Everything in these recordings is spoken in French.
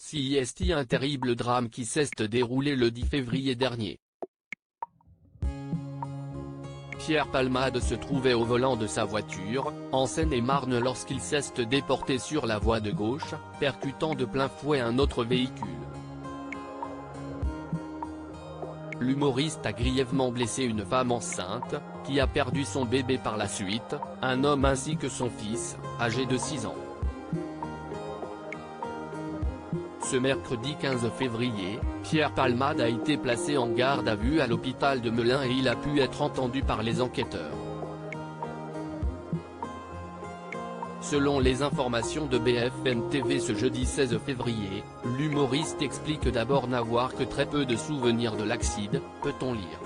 CIST, un terrible drame qui s'est déroulé le 10 février dernier. Pierre Palmade se trouvait au volant de sa voiture, en Seine-et-Marne lorsqu'il s'est déporté sur la voie de gauche, percutant de plein fouet un autre véhicule. L'humoriste a grièvement blessé une femme enceinte, qui a perdu son bébé par la suite, un homme ainsi que son fils, âgé de 6 ans. Ce mercredi 15 février, Pierre Palmade a été placé en garde à vue à l'hôpital de Melun et il a pu être entendu par les enquêteurs. Selon les informations de BFM TV ce jeudi 16 février, l'humoriste explique d'abord n'avoir que très peu de souvenirs de l'accident, peut-on lire.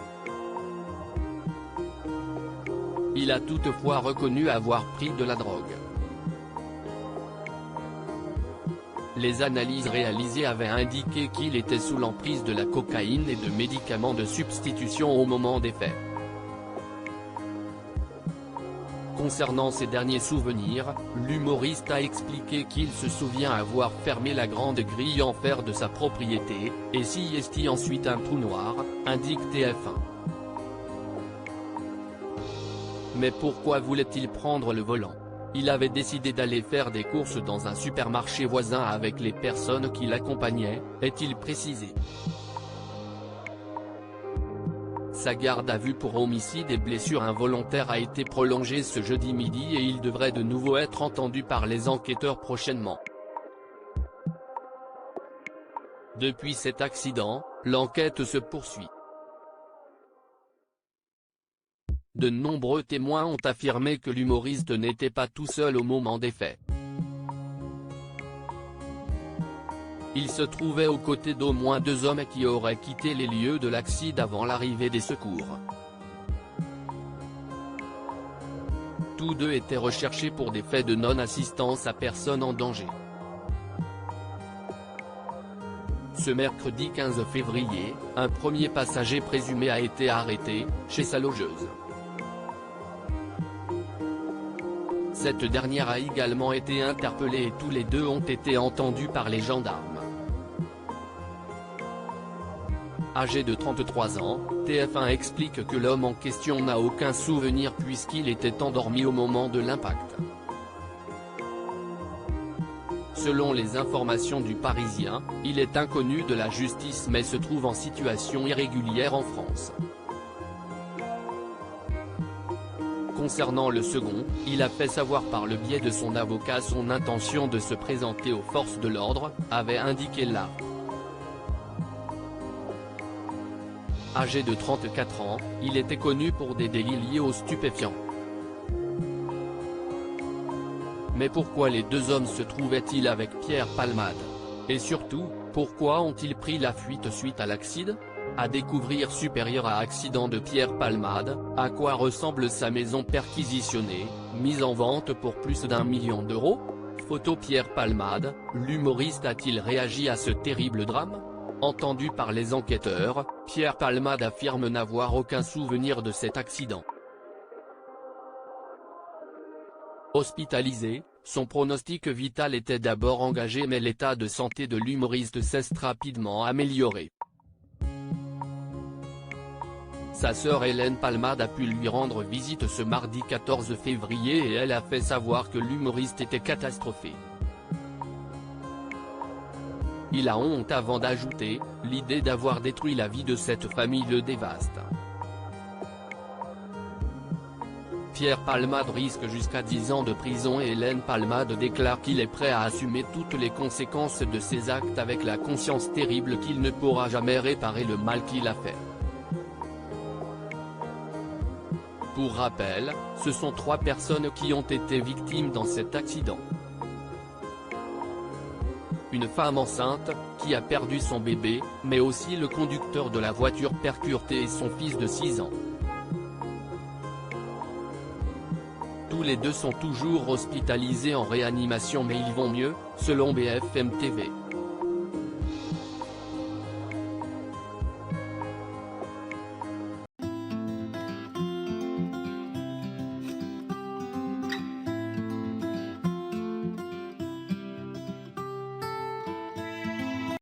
Il a toutefois reconnu avoir pris de la drogue. Les analyses réalisées avaient indiqué qu'il était sous l'emprise de la cocaïne et de médicaments de substitution au moment des faits. Concernant ses derniers souvenirs, l'humoriste a expliqué qu'il se souvient avoir fermé la grande grille en fer de sa propriété, et CIST ensuite un trou noir, indique TF1. Mais pourquoi voulait-il prendre le volant? Il avait décidé d'aller faire des courses dans un supermarché voisin avec les personnes qui l'accompagnaient, est-il précisé. Sa garde à vue pour homicide et blessure involontaire a été prolongée ce jeudi midi et il devrait de nouveau être entendu par les enquêteurs prochainement. Depuis cet accident, l'enquête se poursuit. De nombreux témoins ont affirmé que l'humoriste n'était pas tout seul au moment des faits. Il se trouvait aux côtés d'au moins 2 hommes qui auraient quitté les lieux de l'accident avant l'arrivée des secours. Tous deux étaient recherchés pour des faits de non-assistance à personne en danger. Ce mercredi 15 février, un premier passager présumé a été arrêté, chez sa logeuse. Cette dernière a également été interpellée et tous les deux ont été entendus par les gendarmes. Âgé de 33 ans, TF1 explique que l'homme en question n'a aucun souvenir puisqu'il était endormi au moment de l'impact. Selon les informations du Parisien, il est inconnu de la justice mais se trouve en situation irrégulière en France. Concernant le second, il a fait savoir par le biais de son avocat son intention de se présenter aux forces de l'ordre, avait indiqué la. Âgé de 34 ans, il était connu pour des délits liés aux stupéfiants. Mais pourquoi les deux hommes se trouvaient-ils avec Pierre Palmade? Et surtout, pourquoi ont-ils pris la fuite suite à l'accident? À découvrir supérieur à accident de Pierre Palmade, à quoi ressemble sa maison perquisitionnée, mise en vente pour plus d'1 million d'euros? Photo Pierre Palmade, l'humoriste a-t-il réagi à ce terrible drame? Entendu par les enquêteurs, Pierre Palmade affirme n'avoir aucun souvenir de cet accident. Hospitalisé, son pronostic vital était d'abord engagé mais l'état de santé de l'humoriste s'est rapidement amélioré. Sa sœur Hélène Palmade a pu lui rendre visite ce mardi 14 février et elle a fait savoir que l'humoriste était catastrophé. Il a honte avant d'ajouter, l'idée d'avoir détruit la vie de cette famille le dévaste. Pierre Palmade risque jusqu'à 10 ans de prison et Hélène Palmade déclare qu'il est prêt à assumer toutes les conséquences de ses actes avec la conscience terrible qu'il ne pourra jamais réparer le mal qu'il a fait. Pour rappel, ce sont 3 personnes qui ont été victimes dans cet accident. Une femme enceinte, qui a perdu son bébé, mais aussi le conducteur de la voiture percutée et son fils de 6 ans. Tous les deux sont toujours hospitalisés en réanimation mais ils vont mieux, selon BFM TV.